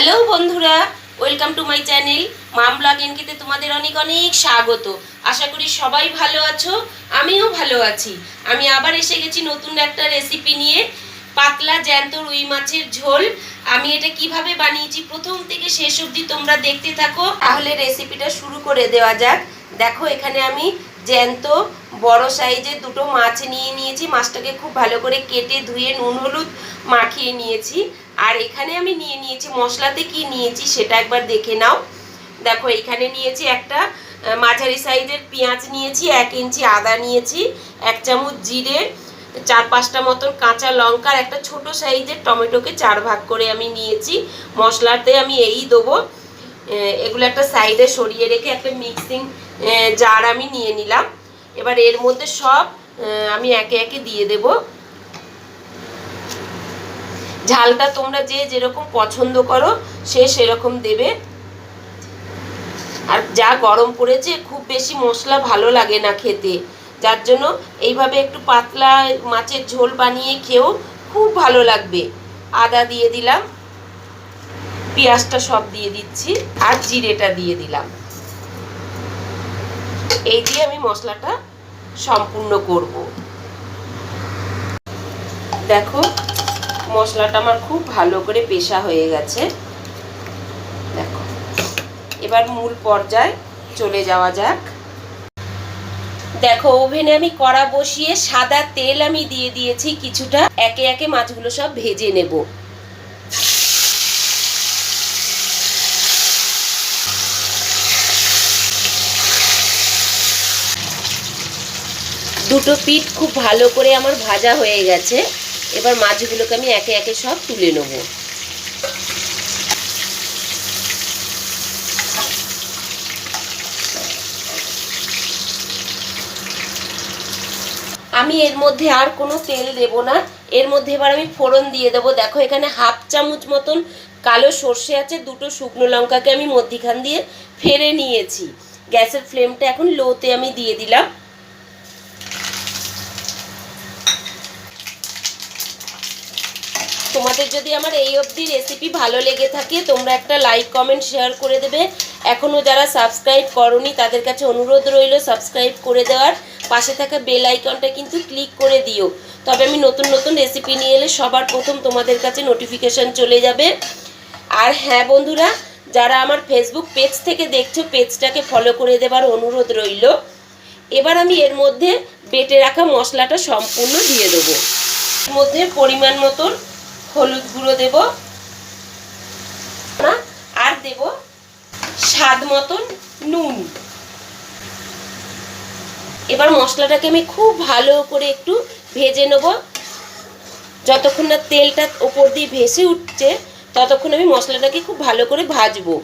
Hello বন্ধুরা, welcome to my channel mom blog এনকেতে তোমাদের অনেক অনেক স্বাগত। আশা করি সবাই ভালো আছো, আমিও ভালো আছি। আমি আবার এসে গেছি নতুন একটা রেসিপি নিয়ে, পাতলা জ্যান্ত রুই মাছের ঝোল। আমি এটা কিভাবে বানিয়েছি প্রথম থেকে শেষ অবধি তোমরা দেখতে থাকো, তাহলে রেসিপিটা শুরু করে দেওয়া যাক। দেখো, এখানে আমি জ্যান্ত বড় সাইজের দুটো মাছ নিয়ে নিয়েছি। মাছটাকে খুব ভালো করে কেটে ধুয়ে নুন হলুদ মাখিয়ে নিয়েছি। আর এখানে আমি নিয়ে নিয়েছি, মশলাতে কি নিয়েছি সেটা একবার দেখে নাও। দেখো, এখানে নিয়েছি একটা মাঝারি সাইজের পেঁয়াজ নিয়েছি, 1 ইঞ্চি আদা নিয়েছি, 1 চামচ জিরে, 4-5টা মতন কাঁচা লঙ্কা, আর একটা ছোট সাইজের টমেটোকে 4 ভাগ করে আমি নিয়েছি। মশলাতে আমি এই দেবো। এগুলো একটা সাইডে সরিয়ে রেখে একটা মিক্সিং জার আমি নিয়ে নিলাম। এবার এর মধ্যে সব আমি একে একে দিয়ে দেব। ঝালটা তোমরা যে যেরকম পছন্দ করো সে সেরকম দেবে। আর যা গরম পড়েছে, খুব বেশি মশলা ভালো লাগে না খেতে, যার জন্য এইভাবে একটু পাতলা মাছের ঝোল বানিয়ে খেয়েও খুব ভালো লাগবে। আদা দিয়ে দিলাম, পেঁয়াজটা সব দিয়ে দিচ্ছি, আর জিরেটা দিয়ে দিলাম। এই দিয়ে আমি মশলাটা সম্পূর্ণ করব। দেখো, মশলাটা আমার খুব ভালো করে পেশা হয়ে গেছে। দেখো, এবার মূল পর্যায়ে চলে যাওয়া যাক। দেখো, ওভেনে আমি কড়া বসিয়ে সাদা তেল আমি দিয়ে দিয়েছি কিছুটা। একে একে মাছগুলো সব ভেজে নেব। দুটো পিঠ খুব ভালো করে আমার ভাজা হয়ে গেছে। এবার মাছগুলোকে আমি একে একে সব তুলে নেব। আমি এর মধ্যে আর কোনো তেল দেব না। এর মধ্যে এবার আমি ফোড়ন দিয়ে দেবো। দেখো, এখানে 1/2 চামচ মতন কালো সর্ষে আছে, দুটো শুকনো লঙ্কাকে আমি মধ্যিখান দিয়ে ফেড়ে নিয়েছি। গ্যাসের ফ্লেমটা এখন লোতে আমি দিয়ে দিলাম। তোমাদের যদি আমার এই অবধি রেসিপি ভালো লেগে থাকে, তোমরা একটা লাইক কমেন্ট শেয়ার করে দেবে। এখনও যারা সাবস্ক্রাইব করোনি তাদের কাছে অনুরোধ রইল সাবস্ক্রাইব করে দেওয়ার। পাশে থাকা বেল আইকনটা কিন্তু ক্লিক করে দিও, তবে আমি নতুন নতুন রেসিপি নিয়ে এলে সবার প্রথম তোমাদের কাছে নোটিফিকেশান চলে যাবে। আর হ্যাঁ বন্ধুরা, যারা আমার ফেসবুক পেজ থেকে দেখছো, পেজটাকে ফলো করে দেওয়ার অনুরোধ রইল। এবার আমি এর মধ্যে বেটে রাখা মশলাটা সম্পূর্ণ দিয়ে দেবো। এর মধ্যে পরিমাণ মতন হলুদ গুঁড়ো দেব, আর দেব স্বাদ মতন নুন। এবার মশলাটাকে আমি খুব ভালো করে একটু ভেজে নেব। যতক্ষণ না তেলটা ওপর দিয়ে ভেসে উঠছে ততক্ষণ আমি মশলাটাকে খুব ভালো করে ভাজবো।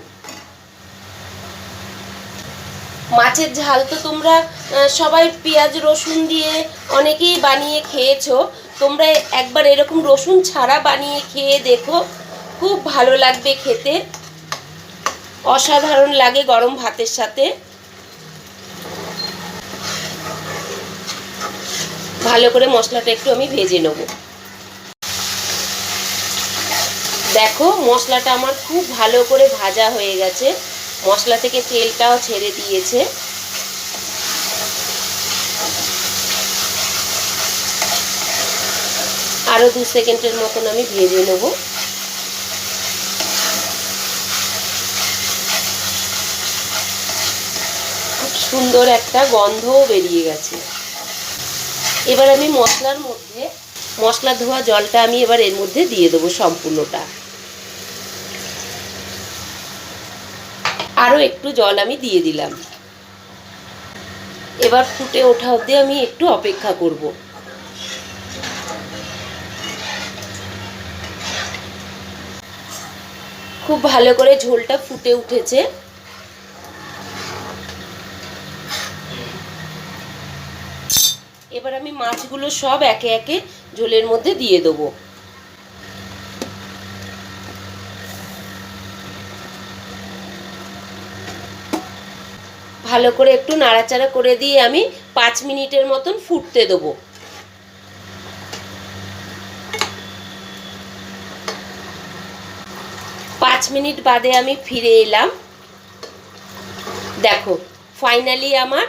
মাছের ঝাল তো তোমরা সবাই পেঁয়াজ রসুন দিয়ে অনেকেই বানিয়ে খেয়েছো। তোমরা একবার এরকম রসুন ছাড়া বানিয়ে খেয়ে দেখো, খুব ভালো লাগবে খেতে, অসাধারণ লাগে গরম ভাতের সাথে। ভালো করে মশলাটা একটু আমি ভেজে নেব। দেখো, মশলাটা আমার খুব ভালো করে ভাজা হয়ে গেছে, মশলা থেকে তেলটাও ছেড়ে দিয়েছে। আরও 2 সেকেন্ডের মতন আমি ভেজে নেব। খুব সুন্দর একটা গন্ধও বেরিয়ে গেছে। এবার আমি মশলার মধ্যে মশলা ধোয়া জলটা আমি এবার এর মধ্যে দিয়ে দেবো সম্পূর্ণটা। আরও একটু জল আমি দিয়ে দিলাম। এবার ফুটে ওঠা অবধি আমি একটু অপেক্ষা করব। খুব ভালো করে ঝোলটা ফুটে উঠেছে। এবার আমি মাছগুলো সব একে একে ঝোলের মধ্যে দিয়ে দেবো। ভালো করে একটু নাড়াচাড়া করে দিয়ে আমি 5 মিনিটের মতন ফুটতে দেবো। 5 5 মিনিট বাদে আমি ফিরে এলাম। দেখো ফাইনালি আমার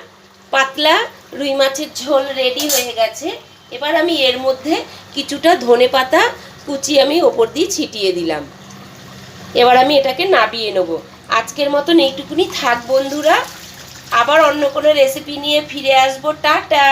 পাতলা রুই মাছের ঝোল রেডি হয়ে গেছে। এবার আমি এর মধ্যে কিছুটা ধনেপাতা কুচি আমি ওপর দিয়ে ছিটিয়ে দিলাম। এবার আমি এটাকে নাবিয়ে নেব। আজকের মতন এইটুকুনি থাক বন্ধুরা, আবার অন্য কোনো রেসিপি নিয়ে ফিরে আসবো। টাটা।